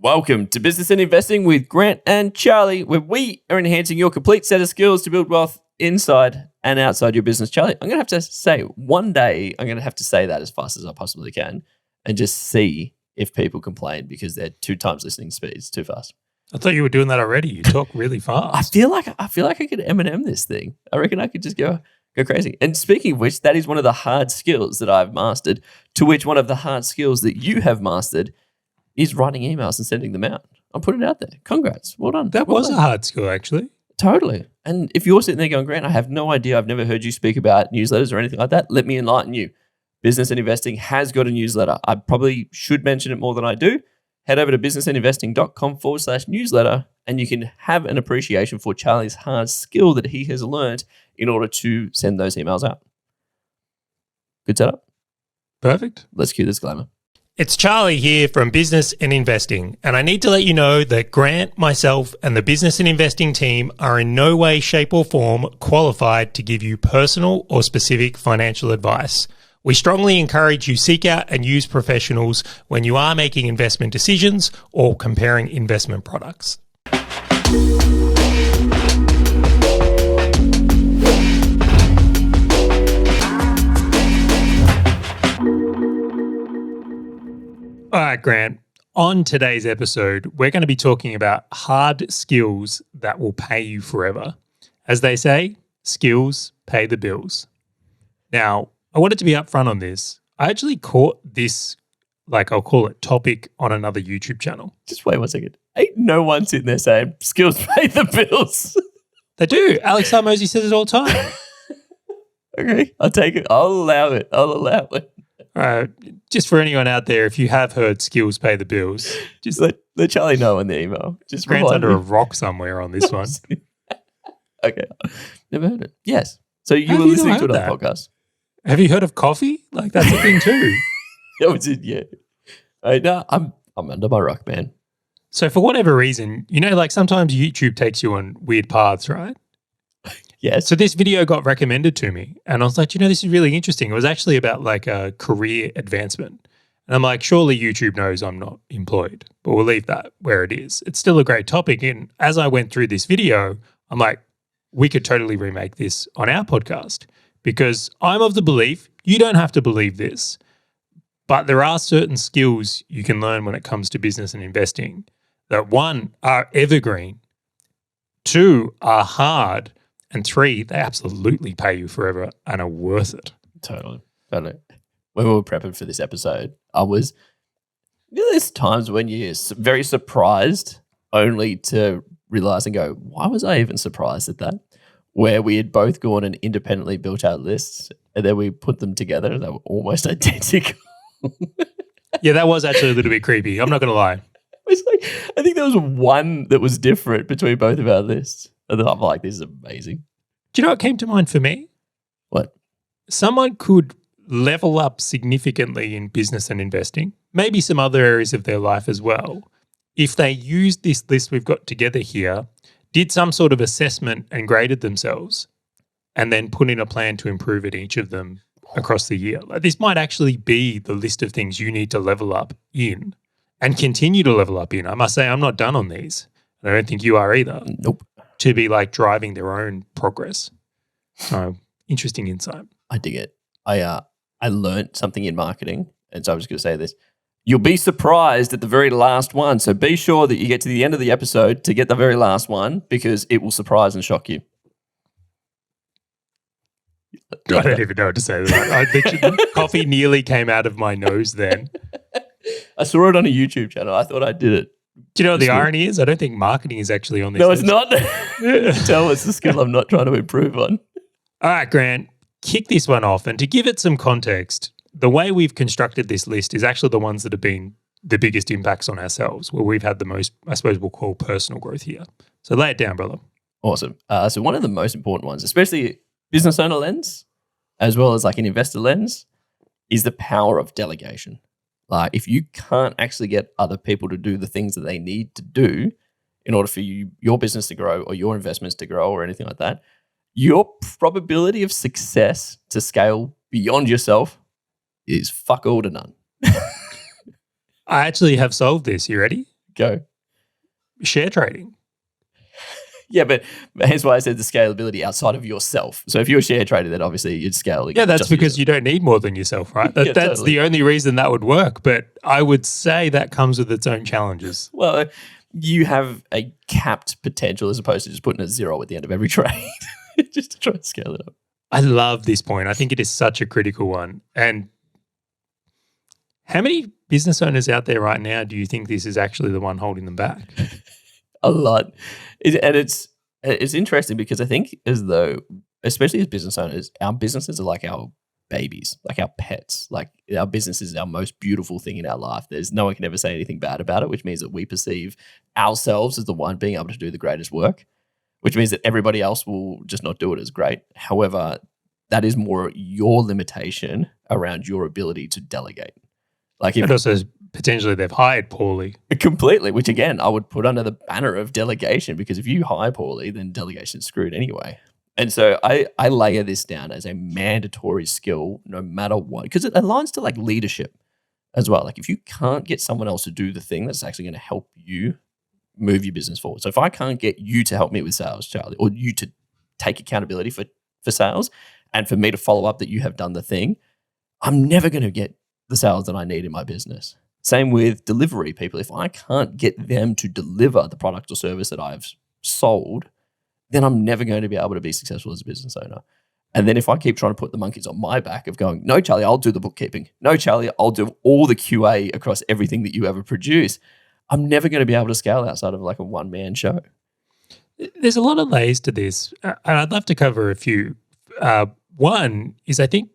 Welcome to Business and Investing with Grant and Charlie, where we are enhancing your complete set of skills to build wealth inside and outside your business. Charlie, I'm going to have to say, one day I'm going to have to say that as fast as I possibly can and just see if people complain because they're 2 times listening speeds too fast. I thought you were doing that already. You talk really fast. I feel like I could Eminem this thing. I reckon I could just go crazy. And speaking of which, that is one of the hard skills that I've mastered, to which one of the hard skills that you have mastered is writing emails and sending them out. I'm putting it out there. Congrats. Well done. That was a hard skill, actually. Totally. And if you're sitting there going, Grant, I have no idea. I've never heard you speak about newsletters or anything like that. Let me enlighten you. Business and Investing has got a newsletter. I probably should mention it more than I do. Head over to businessandinvesting.com/newsletter and you can have an appreciation for Charlie's hard skill that he has learned in order to send those emails out. Good setup. Perfect. Let's cue the disclaimer. It's Charlie here from Business and Investing, and I need to let you know that Grant, myself, and the Business and Investing team are in no way, shape, or form qualified to give you personal or specific financial advice. We strongly encourage you seek out and use professionals when you are making investment decisions or comparing investment products. All right, Grant, on today's episode, we're going to be talking about hard skills that will pay you forever. As they say, skills pay the bills. Now, I wanted to be upfront on this. I actually caught this, I'll call it topic on another YouTube channel. Just wait 1 second. Ain't no one sitting there saying skills pay the bills. They do. Alex Hormozy says it all the time. Okay, I'll take it. I'll allow it. All right. Just for anyone out there, if you have heard skills pay the bills, just let Charlie know in the email. Just Grant's under a rock somewhere on this one. Okay. Never heard it. Yes. So you were listening to another podcast. Have you heard of coffee? That's a thing too. That was it, yeah. No, I'm under my rock, man. So for whatever reason, sometimes YouTube takes you on weird paths, right? Yes. So this video got recommended to me and I was like, this is really interesting. It was actually about a career advancement. And I'm like, surely YouTube knows I'm not employed, but we'll leave that where it is. It's still a great topic. And as I went through this video, I'm like, we could totally remake this on our podcast because I'm of the belief, you don't have to believe this, but there are certain skills you can learn when it comes to business and investing that 1, are evergreen, 2, are hard, and 3, they absolutely pay you forever and are worth it. Totally. When we were prepping for this episode, I was, there's times when you're very surprised only to realize and go, why was I even surprised at that? Where we had both gone and independently built out lists and then we put them together and they were almost identical. Yeah, that was actually a little bit creepy. I'm not going to lie. It's I think there was one that was different between both of our lists. And then I'm like, this is amazing. Do you know what came to mind for me? What? Someone could level up significantly in business and investing, maybe some other areas of their life as well, if they used this list we've got together here, did some sort of assessment and graded themselves, and then put in a plan to improve at each of them across the year. This might actually be the list of things you need to level up in and continue to level up in. I must say, I'm not done on these. I don't think you are either. Nope. To be driving their own progress. So interesting insight. I dig it. I learned something in marketing, and so I was going to say this. You'll be surprised at the very last one. So be sure that you get to the end of the episode to get the very last one because it will surprise and shock you. I don't even know what to say to that. I literally, coffee nearly came out of my nose then. I saw it on a YouTube channel. I thought I did it. Do you know what the irony is? I don't think marketing is actually on this No, list. it's not. Tell it's the skill I'm not trying to improve on. All right, Grant, kick this one off. And to give it some context, the way we've constructed this list is actually the ones that have been the biggest impacts on ourselves, where we've had the most, I suppose we'll call personal growth here. So lay it down, brother. Awesome. So one of the most important ones, especially business owner lens, as well as an investor lens, is the power of delegation. If you can't actually get other people to do the things that they need to do in order for your business to grow or your investments to grow or anything like that, your probability of success to scale beyond yourself is fuck all to none. I actually have solved this. You ready? Go. Share trading. Yeah, but hence why I said the scalability outside of yourself. So if you're a share trader, then obviously you'd scale. Yeah, that's just because yourself. you don't need more than yourself, right? Yeah, That's totally. the only reason that would work. But I would say that comes with its own challenges. Well, you have a capped potential as opposed to just putting a 0 at the end of every trade just to try and scale it up. I love this point. I think it is such a critical one. And how many business owners out there right now do you think this is actually the one holding them back? A lot. And it's interesting because I think as though, especially as business owners, our businesses are like our babies, like our pets. Like our business is our most beautiful thing in our life. There's no one can ever say anything bad about it, which means that we perceive ourselves as the one being able to do the greatest work, which means that everybody else will just not do it as great. However, that is more your limitation around your ability to delegate. Like if And also potentially they've hired poorly. completely, which again, I would put under the banner of delegation, because if you hire poorly, then delegation's screwed anyway. And so I layer this down as a mandatory skill no matter what, because it aligns to like leadership as well. Like if you can't get someone else to do the thing that's actually going to help you move your business forward. So if I can't get you to help me with sales, Charlie, or you to take accountability for sales and for me to follow up that you have done the thing, I'm never going to get the sales that I need in my business. Same with delivery people. If I can't get them to deliver the product or service that I've sold, then I'm never going to be able to be successful as a business owner. And then if I keep trying to put the monkeys on my back of going, no, Charlie, I'll do the bookkeeping. No, Charlie, I'll do all the QA across everything that you ever produce, I'm never going to be able to scale outside of like a one-man show. There's a lot of layers to this, and I'd love to cover a few. One is I think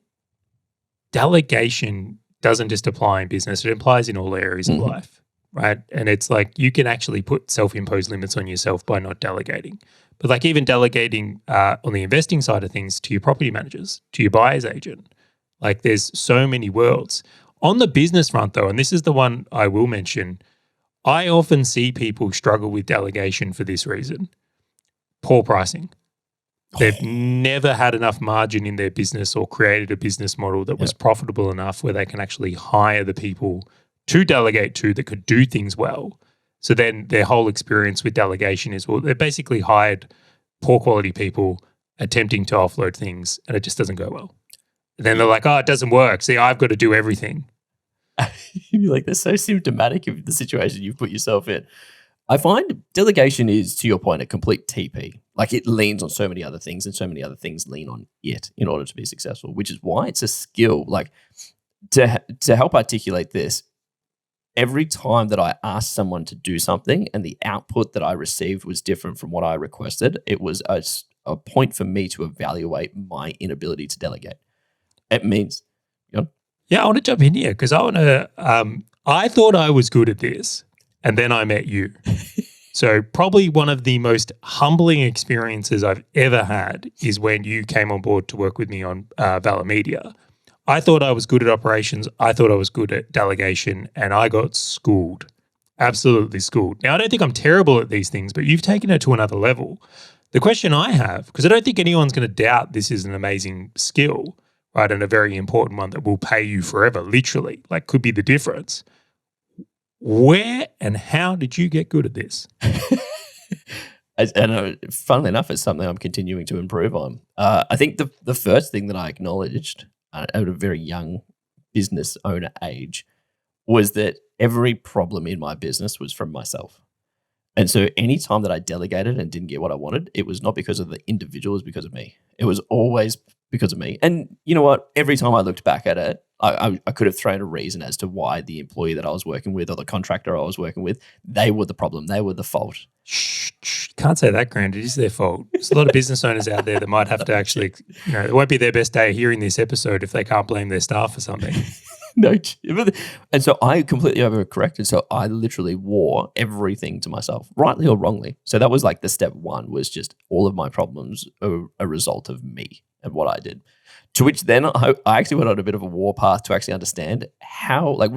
delegation doesn't just apply in business, it applies in all areas of life, right? And it's like you can actually put self-imposed limits on yourself by not delegating. But like even delegating on the investing side of things to your property managers, to your buyer's agent, like there's so many worlds. On the business front though, and this is the one I will mention, I often see people struggle with delegation for this reason: poor pricing. They've never had enough margin in their business or created a business model that was profitable enough where they can actually hire the people to delegate to that could do things well. So then their whole experience with delegation is, well, they've basically hired poor quality people attempting to offload things and it just doesn't go well. And then they're like, oh, it doesn't work. See, I've got to do everything. You're like, that's so symptomatic of the situation you've put yourself in. I find delegation is, to your point, a complete TP. Like it leans on so many other things and so many other things lean on it in order to be successful, which is why it's a skill. Like to help articulate this, every time that I asked someone to do something and the output that I received was different from what I requested, it was a point for me to evaluate my inability to delegate. It means, Yeah, I want to jump in here because I want to, I thought I was good at this and then I met you. So probably one of the most humbling experiences I've ever had is when you came on board to work with me on Valor Media. I thought I was good at operations. I thought I was good at delegation, and I got schooled, absolutely schooled. Now, I don't think I'm terrible at these things, but you've taken it to another level. The question I have, because I don't think anyone's going to doubt this is an amazing skill, right, and a very important one that will pay you forever, literally, like could be the difference. Where and how did you get good at this? And funnily enough, it's something I'm continuing to improve on. I think the first thing that I acknowledged at a very young business owner age was that every problem in my business was from myself. And so any time that I delegated and didn't get what I wanted, it was not because of the individual, it was because of me. It was always because of me. And you know what? Every time I looked back at it, I could have thrown a reason as to why the employee that I was working with or the contractor I was working with, they were the problem. They were the fault. Shh, can't say that, Grant. It is their fault. There's a lot of business owners out there that might have to actually, it won't be their best day hearing this episode if they can't blame their staff for something. No. And so I completely overcorrected. So I literally wore everything to myself, rightly or wrongly. So that was like the step one, was just all of my problems are a result of me and what I did. To which then I actually went on a bit of a warpath to actually understand how, like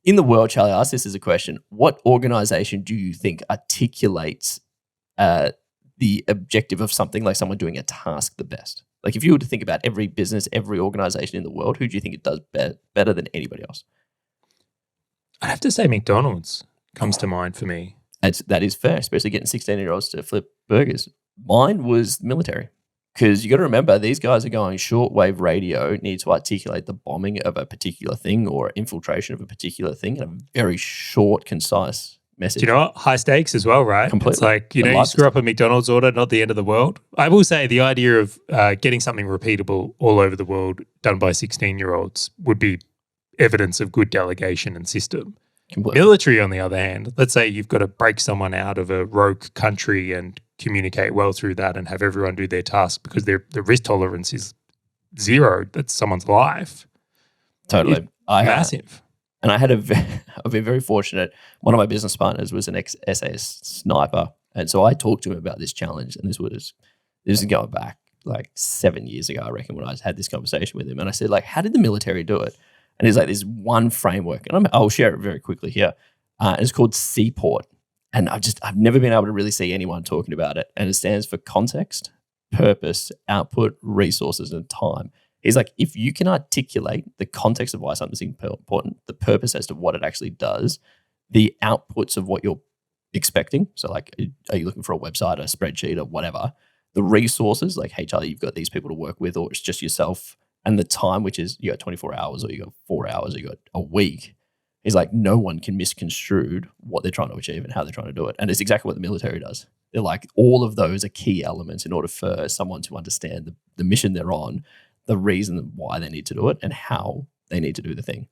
in the world, Charlie, I asked this as a question: what organization do you think articulates the objective of something, like someone doing a task, the best? Like if you were to think about every business, every organization in the world, who do you think it does better than anybody else? I'd have to say McDonald's. comes to mind for me. That is fair, especially getting 16-year-olds to flip burgers. Mine was military. Because you got to remember, these guys are going shortwave radio, need to articulate the bombing of a particular thing or infiltration of a particular thing in a very short, concise message. Do you know what? High stakes as well, right? Completely. It's like, you screw up a McDonald's order, not the end of the world. I will say the idea of getting something repeatable all over the world done by 16-year-olds would be evidence of good delegation and system. Completely. Military, on the other hand, let's say you've got to break someone out of a rogue country and communicate well through that and have everyone do their task because their risk tolerance is zero. That's someone's life. Totally. Massive. And I had I've been very fortunate. One of my business partners was an ex-SAS sniper. And so I talked to him about this challenge. And this is going back like 7 years ago, I reckon, when I had this conversation with him. And I said, like, how did the military do it? And he's like, there's one framework. And I'll share it very quickly here. It's called CPORT. And I've never been able to really see anyone talking about it. And it stands for context, purpose, output, resources, and time. He's like, if you can articulate the context of why something's important, the purpose as to what it actually does, the outputs of what you're expecting. So like, are you looking for a website, a spreadsheet, or whatever? The resources, like HR, you've got these people to work with, or it's just yourself. And the time, which is you got 24 hours, or you got 4 hours, or you got a week. He's like, no one can misconstrue what they're trying to achieve and how they're trying to do it. And it's exactly what the military does. They're like, all of those are key elements in order for someone to understand the mission they're on, the reason why they need to do it, and how they need to do the thing.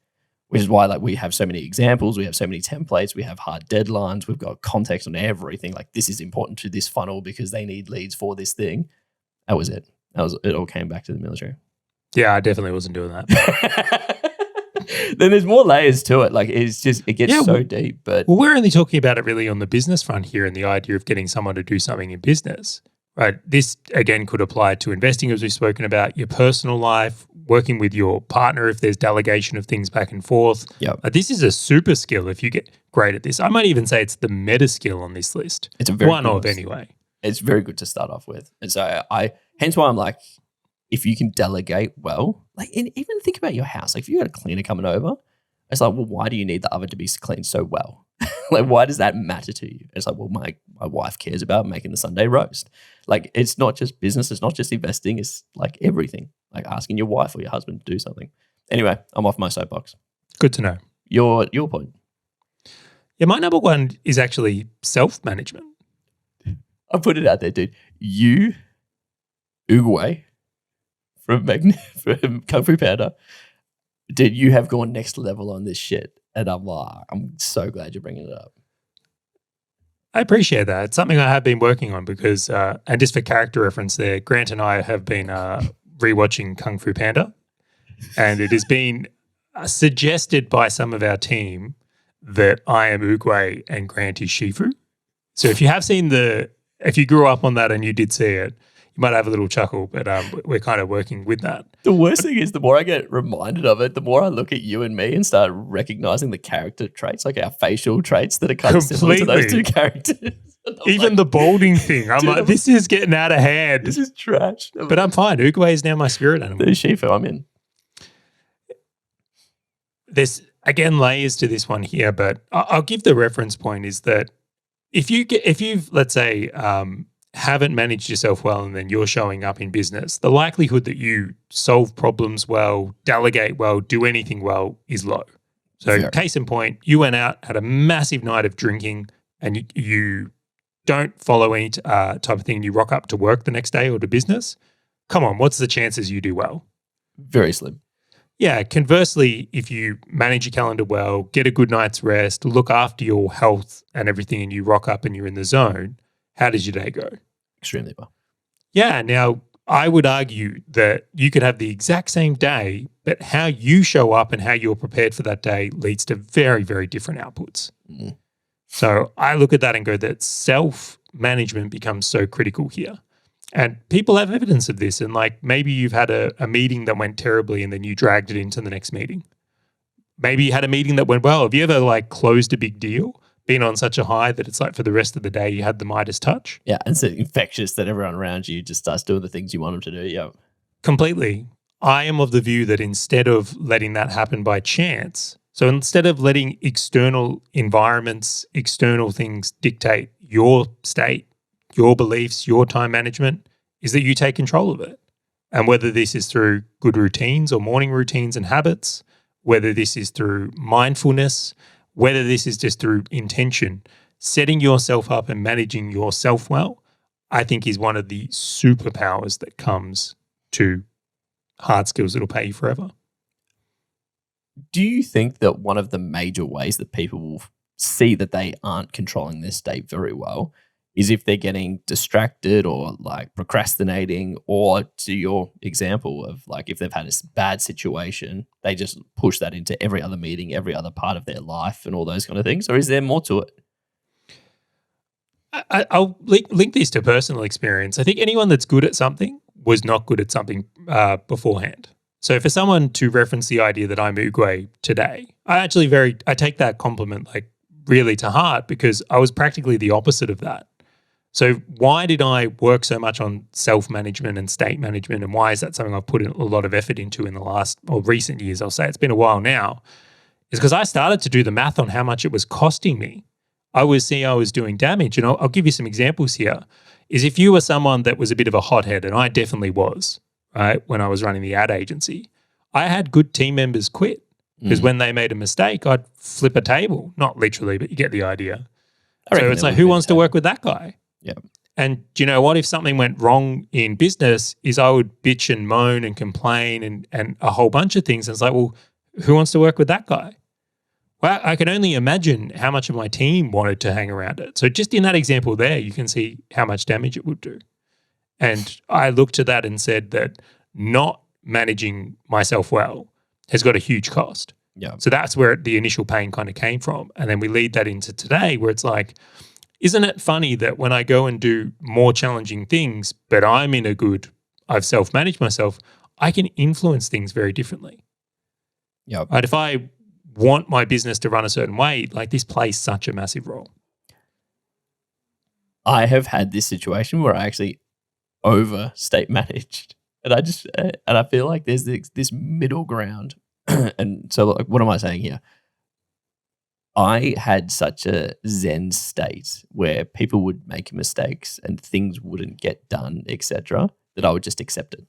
Which is why, like, we have so many examples, we have so many templates, we have hard deadlines, we've got context on everything. Like, this is important to this funnel because they need leads for this thing. That was it. It all came back to the military. Yeah, I definitely wasn't doing that. Then there's more layers to it. Like, it gets so deep. But we're only talking about it really on the business front here, and the idea of getting someone to do something in business, right? This again could apply to investing, as we've spoken about, your personal life, working with your partner if there's delegation of things back and forth. Yeah, this is a super skill if you get great at this. I might even say it's the meta skill on this list. It's a very one of anyway. It's very good to start off with, and so hence why I'm like, if you can delegate well, like, and even think about your house. Like, if you got a cleaner coming over, it's like, well, why do you need the oven to be cleaned so well? Like, why does that matter to you? It's like, well, my wife cares about making the Sunday roast. Like, it's not just business. It's not just investing. It's like everything. Like asking your wife or your husband to do something. Anyway, I'm off my soapbox. Good to know. Your point. Yeah, my number one is actually self-management. I put it out there, dude. You, Uguay, from Kung Fu Panda, dude, you have gone next level on this shit. And I'm so glad you're bringing it up. I appreciate that. It's something I have been working on because, and just for character reference there, Grant and I have been rewatching Kung Fu Panda, and it has been suggested by some of our team that I am Uguay and Grant is Shifu. So if you have seen if you grew up on that and you did see it, you might have a little chuckle, but we're kind of working with that. The worst thing is the more I get reminded of it, the more I look at you and me and start recognizing the character traits, like our facial traits that are kind of similar to those two characters. Even like, the balding thing. I'm like, this is getting out of hand. This is trash. But I'm fine. Uguay is now my spirit animal. The Shifu, I'm in. There's, again, layers to this one here, but I'll give the reference point is that if you've, let's say, haven't managed yourself well and then you're showing up in business, the likelihood that you solve problems well, delegate well, do anything well is low. So case in point, you went out, had a massive night of drinking and you don't follow any type of thing, you rock up to work the next day or to business. Come on, what's the chances you do well? Very slim. Yeah, conversely, if you manage your calendar well, get a good night's rest, look after your health and everything and you rock up and you're in the zone, how does your day go? Extremely well. Yeah. Now, I would argue that you could have the exact same day, but how you show up and how you're prepared for that day leads to very, very different outputs. Mm. So I look at that and go that self-management becomes so critical here. And people have evidence of this. And like maybe you've had a meeting that went terribly and then you dragged it into the next meeting. Maybe you had a meeting that went well. Have you ever like closed a big deal? Been on such a high that it's like for the rest of the day you had the Midas touch? Yeah, and it's infectious that everyone around you just starts doing the things you want them to do. Yeah, completely. I am of the view that instead of letting that happen by chance, So instead of letting external environments, external things dictate your state, your beliefs, your time management, is that you take control of it. And whether this is through good routines or morning routines and habits, whether this is through mindfulness, whether this is just through intention, setting yourself up and managing yourself well, I think is one of the superpowers that comes to hard skills that'll pay you forever. Do you think that one of the major ways that people will see that they aren't controlling their state very well is if they're getting distracted or like procrastinating, or to your example of like if they've had a bad situation, they just push that into every other meeting, every other part of their life and all those kind of things? Or is there more to it? I'll link this to personal experience. I think anyone that's good at something was not good at something beforehand. So for someone to reference the idea that I'm Uguay today, I take that compliment like really to heart, because I was practically the opposite of that. So why did I work so much on self-management and state management, and why is that something I've put a lot of effort into in the last or recent years? I'll say it's been a while now, is because I started to do the math on how much it was costing me. I was seeing I was doing damage. And I'll give you some examples here. Is if you were someone that was a bit of a hothead, and I definitely was, right, when I was running the ad agency, I had good team members quit because when they made a mistake, I'd flip a table. Not literally, but you get the idea. So it's like, who wants to work with that guy? Yeah. And do you know what? If something went wrong in business, is I would bitch and moan and complain and a whole bunch of things. And it's like, well, who wants to work with that guy? Well, I can only imagine how much of my team wanted to hang around it. So just in that example there, you can see how much damage it would do. And I looked at that and said that not managing myself well has got a huge cost. Yeah. So that's where the initial pain kind of came from. And then we lead that into today, where it's like, isn't it funny that when I go and do more challenging things, but I've self-managed myself, I can influence things very differently. Yeah. Right? If I want my business to run a certain way, like this plays such a massive role. I have had this situation where I actually over state managed, and I feel like there's this middle ground. And so like, what am I saying here? I had such a zen state where people would make mistakes and things wouldn't get done, etc., that I would just accept it.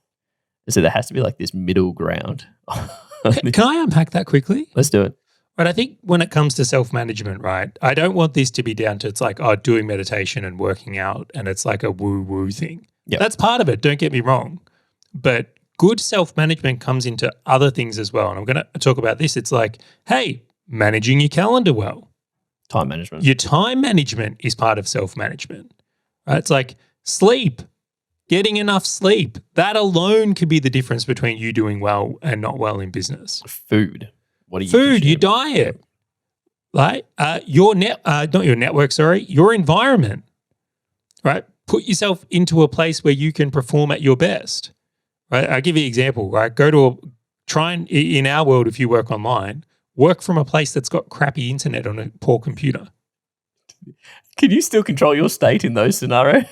And so there has to be like this middle ground. Can I unpack that quickly? Let's do it. But I think when it comes to self-management, right, I don't want this to be down to, it's like, doing meditation and working out and it's like a woo-woo thing. Yep. That's part of it, don't get me wrong. But good self-management comes into other things as well. And I'm going to talk about this. It's like, hey, managing your calendar well. Time management. Your time management is part of self-management. Right? It's like sleep, getting enough sleep. That alone could be the difference between you doing well and not well in business. Food. What do you Food, your diet, right? Your environment, right? Put yourself into a place where you can perform at your best, right? I'll give you an example, right? In our world, if you work online, work from a place that's got crappy internet on a poor computer. Can you still control your state in those scenarios?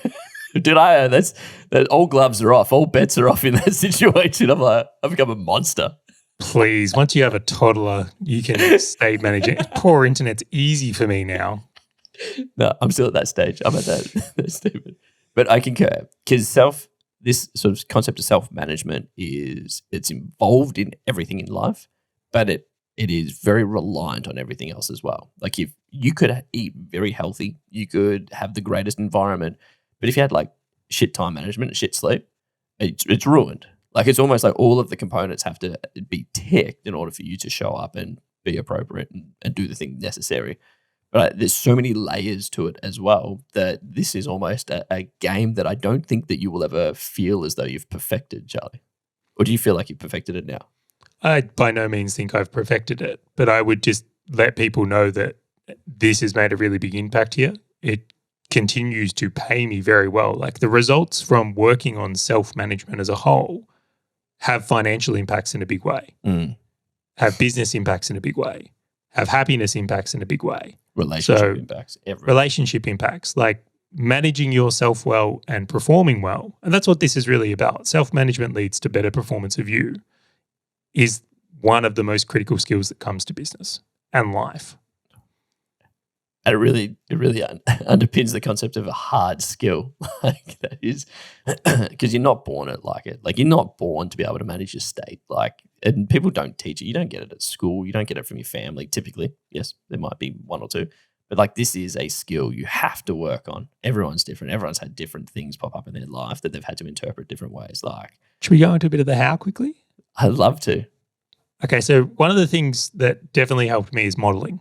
Did I? That all gloves are off, all bets are off in that situation. I've become a monster. Please, once you have a toddler, you can state managing. Poor internet's easy for me now. No, I'm still at that stage. I'm at that stage. But I concur, because this sort of concept of self-management it's involved in everything in life, but it is very reliant on everything else as well. Like if you could eat very healthy, you could have the greatest environment, but if you had like shit time management and shit sleep, it's ruined. Like it's almost like all of the components have to be ticked in order for you to show up and be appropriate and do the thing necessary. But there's so many layers to it as well that this is almost a game that I don't think that you will ever feel as though you've perfected, Charlie. Or do you feel like you've perfected it now? I by no means think I've perfected it, but I would just let people know that this has made a really big impact here. It continues to pay me very well. Like the results from working on self-management as a whole have financial impacts in a big way, have business impacts in a big way, have happiness impacts in a big way. Relationship impacts. Relationship impacts, like managing yourself well and performing well. And that's what this is really about. Self-management leads to better performance of you, is one of the most critical skills that comes to business and life. And it really underpins the concept of a hard skill. Like that is because you're not born at like it. Like you're not born to be able to manage your state. Like, and people don't teach it. You don't get it at school. You don't get it from your family. Typically, yes, there might be one or two, but like this is a skill you have to work on. Everyone's different. Everyone's had different things pop up in their life that they've had to interpret different ways. Like, should we go into a bit of the how quickly? I'd love to. Okay, so one of the things that definitely helped me is modeling.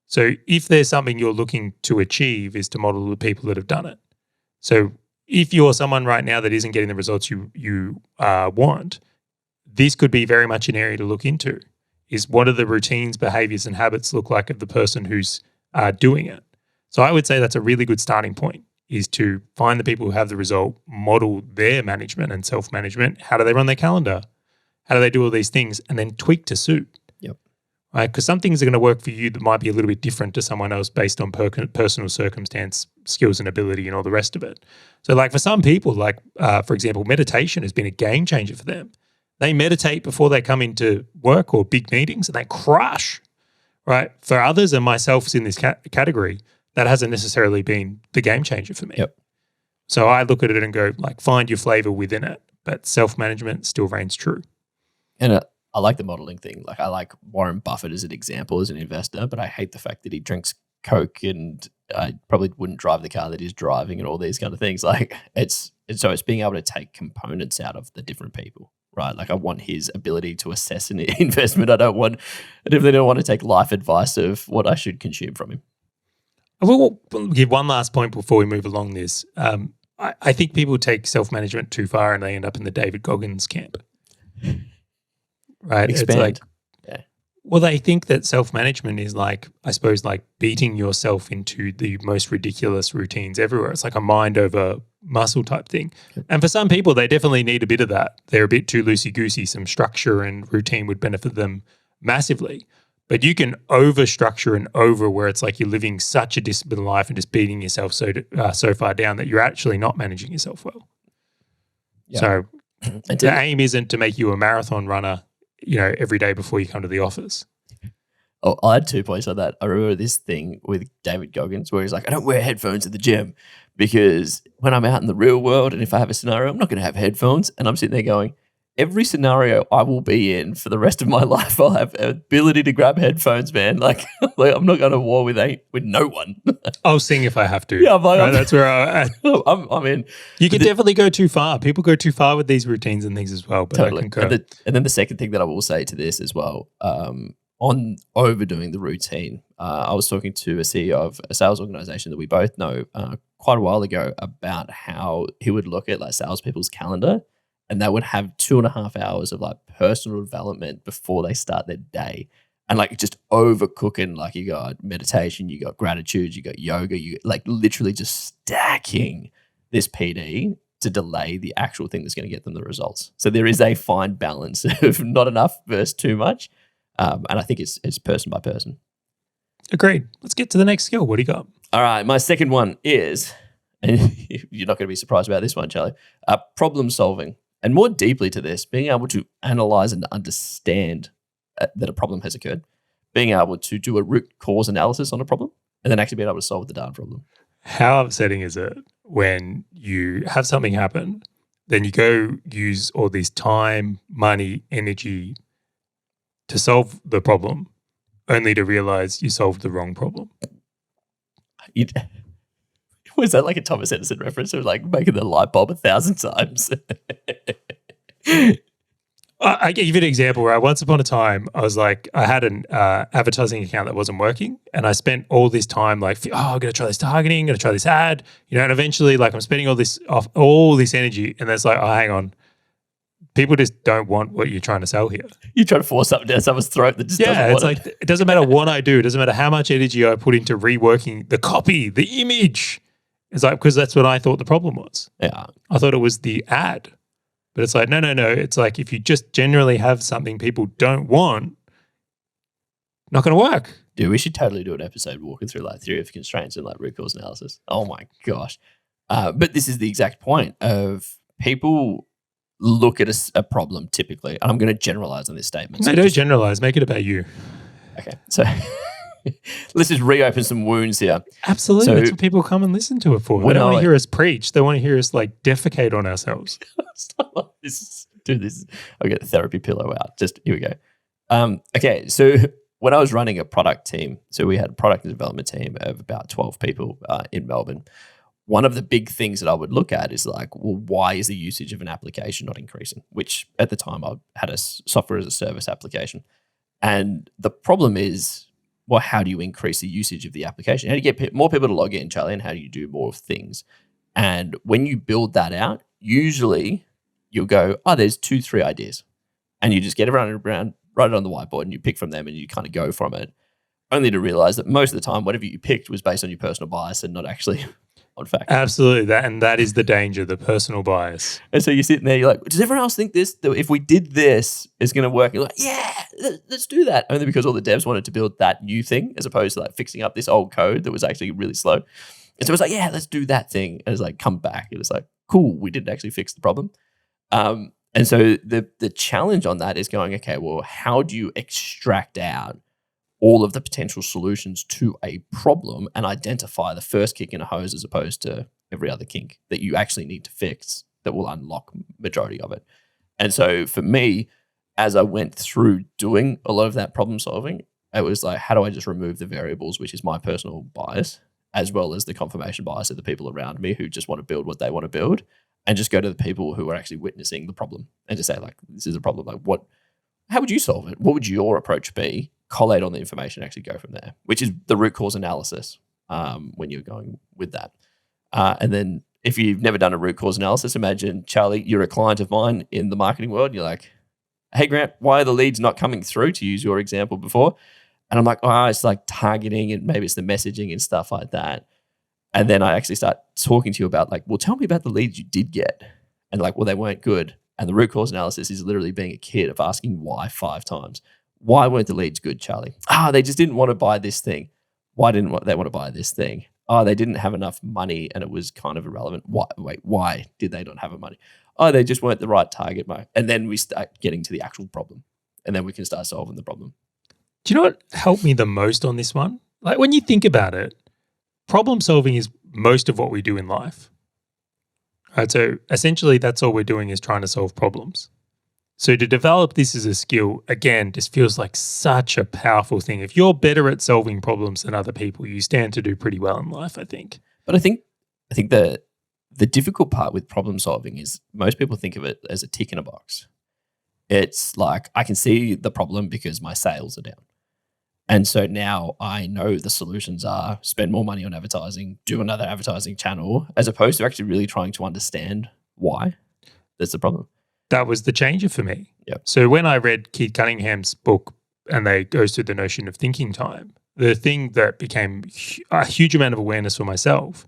So if there's something you're looking to achieve is to model the people that have done it. So if you're someone right now that isn't getting the results you want, this could be very much an area to look into, is what do the routines, behaviors, and habits look like of the person who's doing it. So I would say that's a really good starting point, is to find the people who have the result, model their management and self-management. How do they run their calendar? How do they do all these things? And then tweak to suit. Right? Because some things are going to work for you that might be a little bit different to someone else based on personal circumstance, skills and ability and all the rest of it. So like for some people, like for example, meditation has been a game changer for them. They meditate before they come into work or big meetings and they crush, right? For others, and myself is in this category, that hasn't necessarily been the game changer for me. Yep. So I look at it and go like, find your flavor within it, but self-management still reigns true. And I like the modeling thing. Like I like Warren Buffett as an example as an investor, but I hate the fact that he drinks Coke and I probably wouldn't drive the car that he's driving and all these kind of things. Like it's being able to take components out of the different people, right? Like I want his ability to assess an investment. I definitely don't want to take life advice of what I should consume from him. I will give one last point before we move along this. I think people take self-management too far and they end up in the David Goggins camp. Right? Expand. It's like, well, they think that self-management is like, I suppose, like beating yourself into the most ridiculous routines everywhere. It's like a mind over muscle type thing. And for some people, they definitely need a bit of that. They're a bit too loosey-goosey. Some structure and routine would benefit them massively. But you can over-structure and over where it's like you're living such a disciplined life and just beating yourself so far down that you're actually not managing yourself well. Yeah. So the aim isn't to make you a marathon runner, every day before you come to the office. Oh, I had 2 points on that. I remember this thing with David Goggins where he's like, I don't wear headphones at the gym because when I'm out in the real world and if I have a scenario, I'm not going to have headphones. And I'm sitting there going, every scenario I will be in for the rest of my life, I'll have ability to grab headphones, man. Like I'm not going to war with no one. I'll sing if I have to. Yeah, right, that's where I'm in. You can definitely go too far. People go too far with these routines and things as well. But totally. I concur. And then the second thing that I will say to this as well, on overdoing the routine, I was talking to a CEO of a sales organization that we both know quite a while ago about how he would look at like salespeople's calendar and they would have 2.5 hours of like personal development before they start their day. And like just overcooking, like you got meditation, you got gratitude, you got yoga, you like literally just stacking this PD to delay the actual thing that's going to get them the results. So there is a fine balance of not enough versus too much. And I think it's person by person. Agreed. Let's get to the next skill. What do you got? All right. My second one is, and you're not going to be surprised about this one, Charlie, problem solving. And more deeply to this, being able to analyze and understand that a problem has occurred, being able to do a root cause analysis on a problem, and then actually being able to solve the darn problem. How upsetting is it when you have something happen, then you go use all this time, money, energy to solve the problem, only to realize you solved the wrong problem? Was that like a Thomas Edison reference of like making the light bulb 1,000 times? I give you an example where once upon a time, I was like, I had an advertising account that wasn't working and I spent all this time like, I'm going to try this targeting, going to try this ad, and eventually like I'm spending all this energy and it's like, oh, hang on. People just don't want what you're trying to sell here. You try to force something down someone's throat that just doesn't want it's like, it doesn't matter what I do. It doesn't matter how much energy I put into reworking the copy, the image. It's like, because that's what I thought the problem was. Yeah. I thought it was the ad. But it's like, no. It's like if you just generally have something people don't want, not going to work. Dude, we should totally do an episode walking through like theory of constraints and like root cause analysis. Oh my gosh. But this is the exact point of people look at a problem typically, and I'm going to generalize on this statement. No, don't generalize. Make it about you. Okay, so let's just reopen some wounds here. Absolutely. So that's what people come and listen to it for. They when don't want I- to hear us preach. They want to hear us like defecate on ourselves. I'll get the therapy pillow out. Just here we go. Okay, so when I was running a product team, so we had a product and development team of about 12 people in Melbourne. One of the big things that I would look at is like, well, why is the usage of an application not increasing? Which at the time I had a software as a service application. And the problem is, well, how do you increase the usage of the application? How do you get more people to log in, Charlie, and how do you do more things? And when you build that out, usually you'll go, oh, there's 2-3 ideas. And you just get everyone around, write it on the whiteboard, and you pick from them and you kind of go from it, only to realize that most of the time, whatever you picked was based on your personal bias and not actually on fact. Absolutely. That is the danger, the personal bias. And so you're sitting there, you're like, does everyone else think that if we did this, it's going to work? You're like, yeah, let's do that. Only because all the devs wanted to build that new thing as opposed to like fixing up this old code that was actually really slow. And so it's like, yeah, let's do that thing. And it's like, come back. And it's like, cool, we didn't actually fix the problem. And so the challenge on that is going, okay, well, how do you extract out all of the potential solutions to a problem and identify the first kick in a hose as opposed to every other kink that you actually need to fix that will unlock majority of it. And so for me, as I went through doing a lot of that problem solving, it was like, how do I just remove the variables, which is my personal bias, as well as the confirmation bias of the people around me who just want to build what they want to build, and just go to the people who are actually witnessing the problem and just say, like, this is a problem. Like, how would you solve it? What would your approach be? Collate on the information, actually go from there, which is the root cause analysis when you're going with that. And then if you've never done a root cause analysis, imagine, Charlie, you're a client of mine in the marketing world. You're like, hey, Grant, why are the leads not coming through, to use your example before? And I'm like, oh, it's like targeting and maybe it's the messaging and stuff like that. And then I actually start talking to you about like, well, tell me about the leads you did get. And like, well, they weren't good. And the root cause analysis is literally being a kid of asking why 5 times. Why weren't the leads good, Charlie? They just didn't want to buy this thing. Why didn't they want to buy this thing? They didn't have enough money and it was kind of irrelevant. Why did they not have the money? They just weren't the right target market. And then we start getting to the actual problem. And then we can start solving the problem. Do you know what helped me the most on this one? Like when you think about it, problem solving is most of what we do in life. Right, so essentially that's all we're doing is trying to solve problems. So to develop this as a skill, again, just feels like such a powerful thing. If you're better at solving problems than other people, you stand to do pretty well in life, I think. But I think the difficult part with problem solving is most people think of it as a tick in a box. It's like, I can see the problem because my sales are down. And so now I know the solutions are spend more money on advertising, do another advertising channel, as opposed to actually really trying to understand why that's the problem. That was the changer for me. Yep. So when I read Keith Cunningham's book and they goes through the notion of thinking time, the thing that became a huge amount of awareness for myself,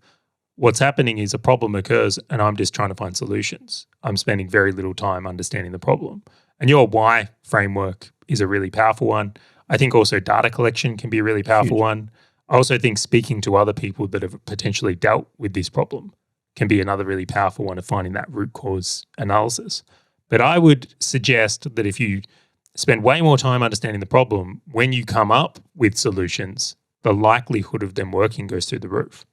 what's happening is a problem occurs and I'm just trying to find solutions. I'm spending very little time understanding the problem. And your why framework is a really powerful one. I think also data collection can be a really powerful one. I also think speaking to other people that have potentially dealt with this problem can be another really powerful one of finding that root cause analysis. But I would suggest that if you spend way more time understanding the problem, when you come up with solutions, the likelihood of them working goes through the roof.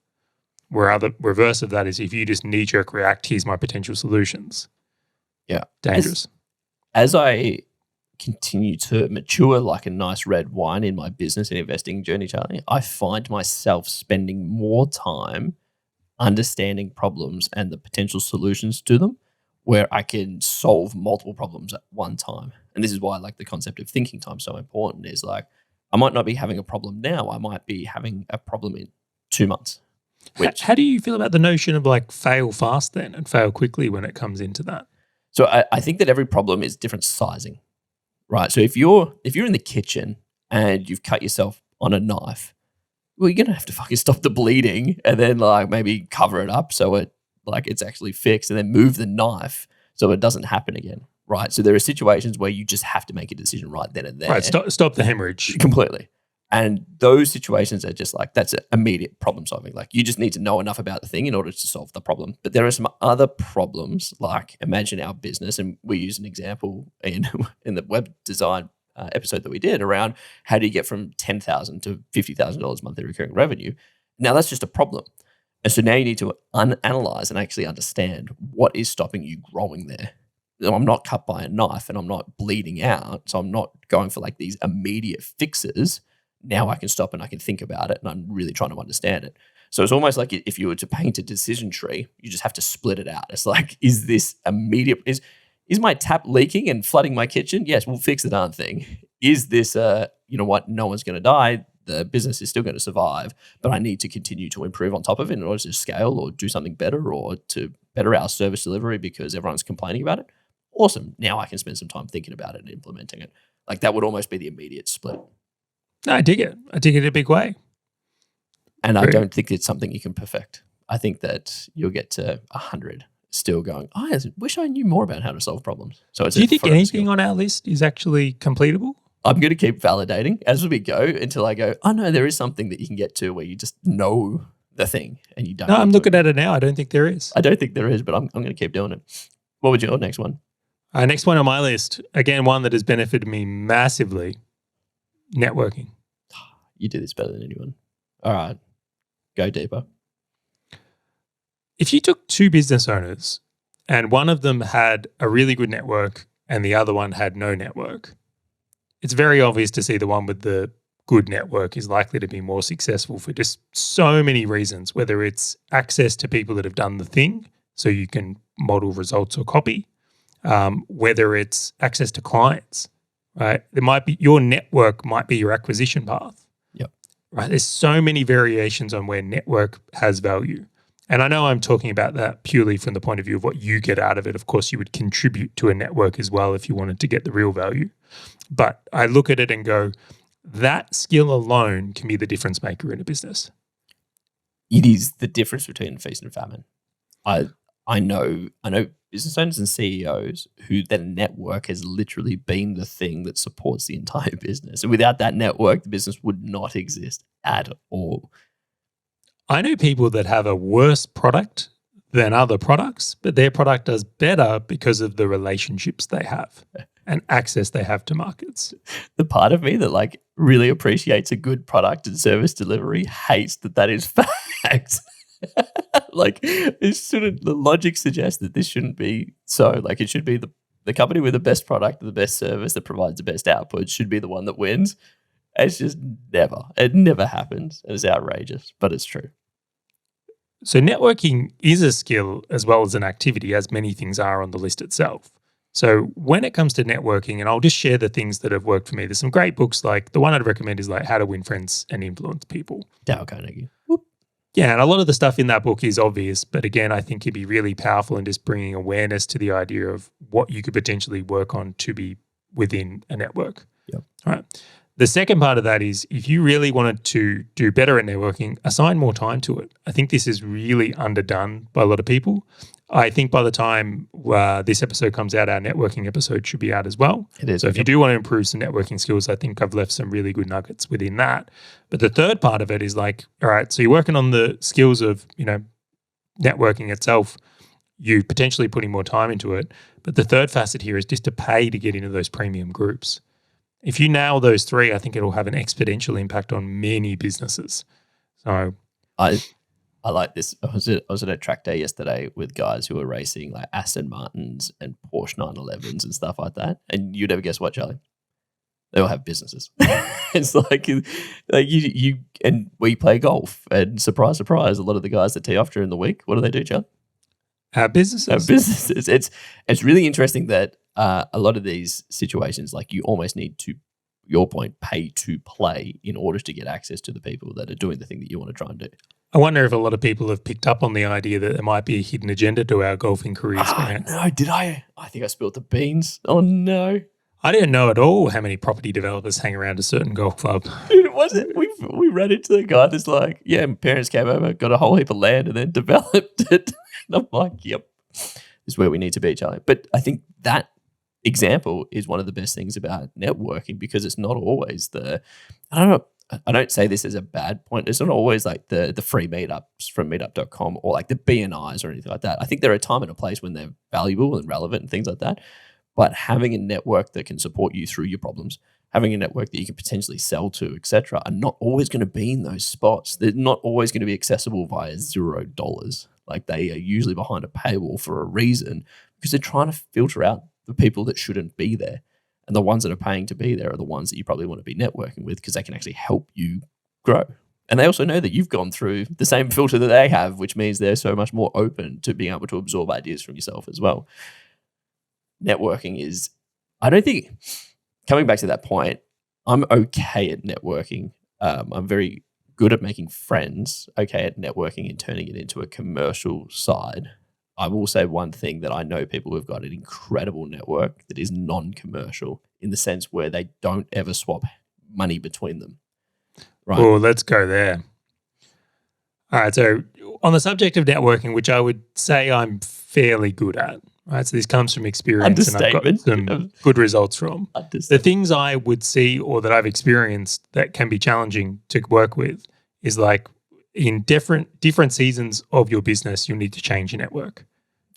Where the reverse of that is if you just knee-jerk react, here's my potential solutions. Yeah. Dangerous. As I continue to mature like a nice red wine in my business and investing journey, Charlie, I find myself spending more time understanding problems and the potential solutions to them, where I can solve multiple problems at one time. And this is why like the concept of thinking time is so important, is like, I might not be having a problem now. I might be having a problem in 2 months. How do you feel about the notion of like fail fast then and fail quickly when it comes into that? So I think that every problem is different sizing, right? So if you're in the kitchen and you've cut yourself on a knife, well, you're going to have to fucking stop the bleeding and then like maybe cover it up so it's actually fixed, and then move the knife so it doesn't happen again, right? So there are situations where you just have to make a decision right then and there. Right, stop the hemorrhage. Completely. And those situations are just like, that's immediate problem solving. Like you just need to know enough about the thing in order to solve the problem. But there are some other problems, like imagine our business, and we use an example in the web design episode that we did around how do you get from $10,000 to $50,000 monthly recurring revenue. Now that's just a problem. And so now you need to analyze and actually understand what is stopping you growing there. I'm not cut by a knife and I'm not bleeding out. So I'm not going for like these immediate fixes. Now I can stop and I can think about it and I'm really trying to understand it. So it's almost like if you were to paint a decision tree, you just have to split it out. It's like, is this immediate? Is my tap leaking and flooding my kitchen? Yes, we'll fix the darn thing. Is this, you know what, no one's going to die. The business is still going to survive, but I need to continue to improve on top of it in order to scale or do something better or to better our service delivery because everyone's complaining about it. Awesome. Now I can spend some time thinking about it and implementing it. Like that would almost be the immediate split. No, I dig it. I dig it in a big way. And I don't think it's something you can perfect. I think that you'll get to 100 still going, I wish I knew more about how to solve problems. So do you think anything on our list is actually completable? I'm going to keep validating as we go until I go, oh no, there is something that you can get to where you just know the thing and you don't. No, I'm looking at it now. I don't think there is. I don't think there is, but I'm going to keep doing it. What would your next one? Next one on my list, again, one that has benefited me massively, networking. You do this better than anyone. All right, go deeper. If you took two business owners and one of them had a really good network and the other one had no network, it's very obvious to see the one with the good network is likely to be more successful for just so many reasons, whether it's access to people that have done the thing so you can model results or copy, whether it's access to clients, right? There might be your network might be your acquisition path. Yep. Right. There's so many variations on where network has value. And I know I'm talking about that purely from the point of view of what you get out of it. Of course, you would contribute to a network as well if you wanted to get the real value. But I look at it and go, that skill alone can be the difference maker in a business. It is the difference between feast and famine. I know business owners and CEOs who their network has literally been the thing that supports the entire business. And without that network, the business would not exist at all. I know people that have a worse product than other products, but their product does better because of the relationships they have and access they have to markets. The part of me that like really appreciates a good product and service delivery hates that is fact. Like the logic suggests that this shouldn't be so. Like it should be the company with the best product, the best service that provides the best output should be the one that wins. It's just it never happens. It's outrageous, but it's true. So networking is a skill as well as an activity, as many things are on the list itself. So when it comes to networking, and I'll just share the things that have worked for me. There's some great books, like the one I'd recommend is like How to Win Friends and Influence People. Dale Carnegie. Yeah, and a lot of the stuff in that book is obvious, but again, I think it'd be really powerful in just bringing awareness to the idea of what you could potentially work on to be within a network. Yep. All right. The second part of that is if you really wanted to do better at networking, assign more time to it. I think this is really underdone by a lot of people. I think by the time this episode comes out, our networking episode should be out as well. It is. So if you do want to improve some networking skills, I think I've left some really good nuggets within that. But the third part of it is like, all right, so you're working on the skills of, networking itself. You potentially putting more time into it. But the third facet here is just to pay to get into those premium groups. If you nail those three, I think it'll have an exponential impact on many businesses. So I like this. I was at a track day yesterday with guys who were racing like Aston Martins and Porsche 911s and stuff like that. And you'd never guess what, Charlie? They all have businesses. It's like you and we play golf, and surprise, surprise, a lot of the guys that tee off during the week, what do, Charlie? Businesses. It's really interesting that a lot of these situations, like you almost need to, your point, pay to play in order to get access to the people that are doing the thing that you want to try and do. I wonder if a lot of people have picked up on the idea that there might be a hidden agenda to our golfing careers. Oh, no, did I? I think I spilled the beans. Oh, no. I didn't know at all how many property developers hang around a certain golf club. Dude, was it? We ran into the guy that's like, yeah, my parents came over, got a whole heap of land and then developed it. And I'm like, yep, this is where we need to be, Charlie. But I think that example is one of the best things about networking because it's not always I don't know. I don't say this as a bad point. It's not always like the free meetups from meetup.com or like the BNIs or anything like that. I think there are a time and a place when they're valuable and relevant and things like that. But having a network that can support you through your problems, having a network that you can potentially sell to, etc., are not always going to be in those spots. They're not always going to be accessible via $0. Like they are usually behind a paywall for a reason because they're trying to filter out the people that shouldn't be there. And the ones that are paying to be there are the ones that you probably want to be networking with because they can actually help you grow. And they also know that you've gone through the same filter that they have, which means they're so much more open to being able to absorb ideas from yourself as well. Networking is, I don't think, coming back to that point, I'm okay at networking. I'm very good at making friends, okay at networking and turning it into a commercial side. I will say one thing that I know people who've got an incredible network that is non-commercial in the sense where they don't ever swap money between them. Right. Well, let's go there. All right. So on the subject of networking, which I would say I'm fairly good at, right? So this comes from experience and I've got some good results from. The things I would see or that I've experienced that can be challenging to work with is like in different seasons of your business, you'll need to change your network.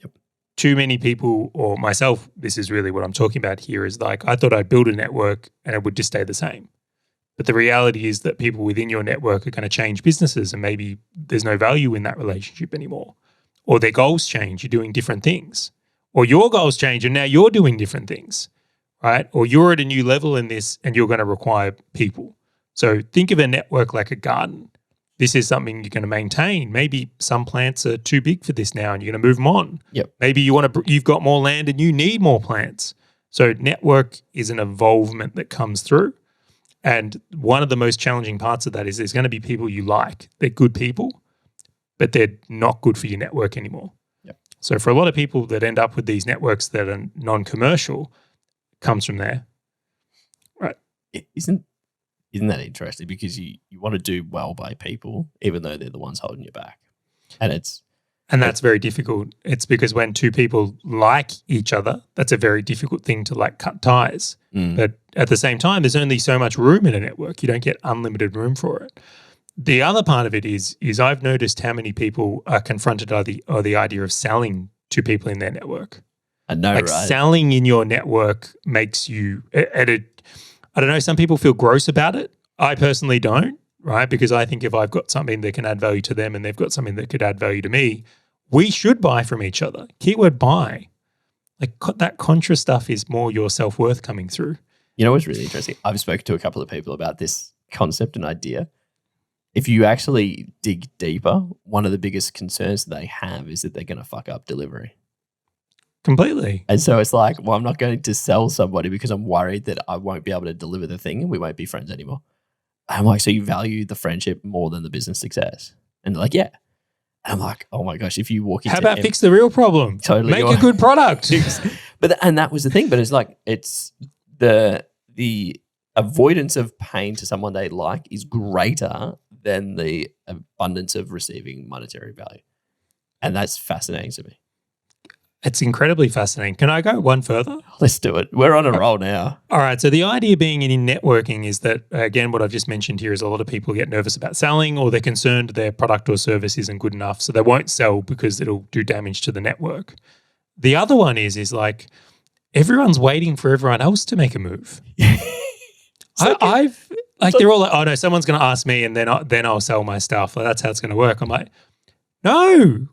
Yep. Too many people, or myself, this is really what I'm talking about here, is like I thought I'd build a network and it would just stay the same. But the reality is that people within your network are going to change businesses and maybe there's no value in that relationship anymore. Or their goals change, you're doing different things. Or your goals change and now you're doing different things, right? Or you're at a new level in this and you're going to require people. So think of a network like a garden. This is something you're going to maintain. Maybe some plants are too big for this now and you're going to move them on. Yep. Maybe you've got more land and you need more plants. So network is an evolvement that comes through. And one of the most challenging parts of that is there's going to be people you like. They're good people, but they're not good for your network anymore. Yep. So for a lot of people that end up with these networks that are non-commercial, it comes from there. Right. Isn't that interesting? Because you want to do well by people, even though they're the ones holding you back. And that's very difficult. It's because when two people like each other, that's a very difficult thing to like cut ties. But at the same time, there's only so much room in a network. You don't get unlimited room for it. The other part of it is I've noticed how many people are confronted by the idea of selling to people in their network. I know, like right? Selling in your network makes you I don't know, some people feel gross about it. I personally don't, right? Because I think if I've got something that can add value to them and they've got something that could add value to me, we should buy from each other. Keyword buy. Like that contra stuff is more your self-worth coming through. You know what's really interesting? I've spoken to a couple of people about this concept and idea. If you actually dig deeper, one of the biggest concerns they have is that they're going to fuck up delivery. Completely. And so it's like, well, I'm not going to sell somebody because I'm worried that I won't be able to deliver the thing and we won't be friends anymore. I'm like, so you value the friendship more than the business success? And they're like, yeah. And I'm like, oh my gosh, if you walk into how about fix the real problem? Totally. Make a good product. And that was the thing. But it's like, it's the avoidance of pain to someone they like is greater than the abundance of receiving monetary value. And that's fascinating to me. It's incredibly fascinating. Can I go one further? Let's do it. We're on a roll now. All right. So the idea being in networking is that, again, what I've just mentioned here is a lot of people get nervous about selling or they're concerned their product or service isn't good enough. So they won't sell because it'll do damage to the network. The other one is like everyone's waiting for everyone else to make a move. They're all like, oh no, someone's going to ask me and then I'll sell my stuff. Like, that's how it's going to work. I'm like, no,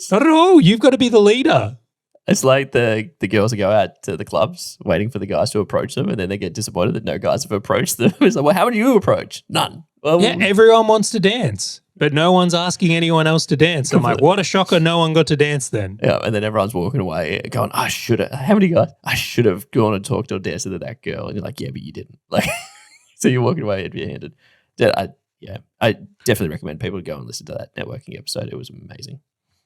not at all. You've got to be the leader. It's like the girls that go out to the clubs waiting for the guys to approach them and then they get disappointed that no guys have approached them. It's like, well, how many you approach? None. Well, yeah, everyone wants to dance, but no one's asking anyone else to dance. I'm like, what a shocker, no one got to dance then. Yeah, and then everyone's walking away going, I should have. How many guys? I should have gone and talked or danced to that girl. And you're like, yeah, but you didn't. Like, so you're walking away empty-handed. I definitely recommend people go and listen to that networking episode. It was amazing.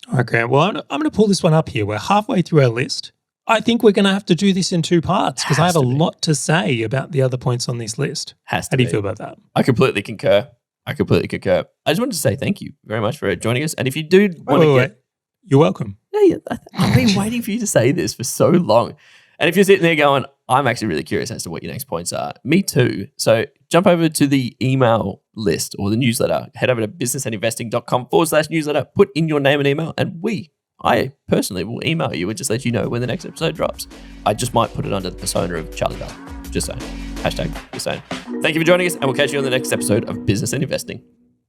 All right, Grant. Well, I'm going to pull this one up here. We're halfway through our list. I think we're going to have to do this in two parts because I have a lot to say about the other points on this list. How do you feel about that? I completely concur. I just wanted to say thank you very much for joining us. And if you do want to You're welcome. Yeah, I've been waiting for you to say this for so long. And if you're sitting there going, I'm actually really curious as to what your next points are, me too. So jump over to the email list or the newsletter. Head over to businessandinvesting.com/newsletter, put in your name and email, and I personally will email you and just let you know when the next episode drops. I just might put it under the persona of Charlie Bell. Just saying. #just saying. Thank you for joining us, and we'll catch you on the next episode of Business and Investing.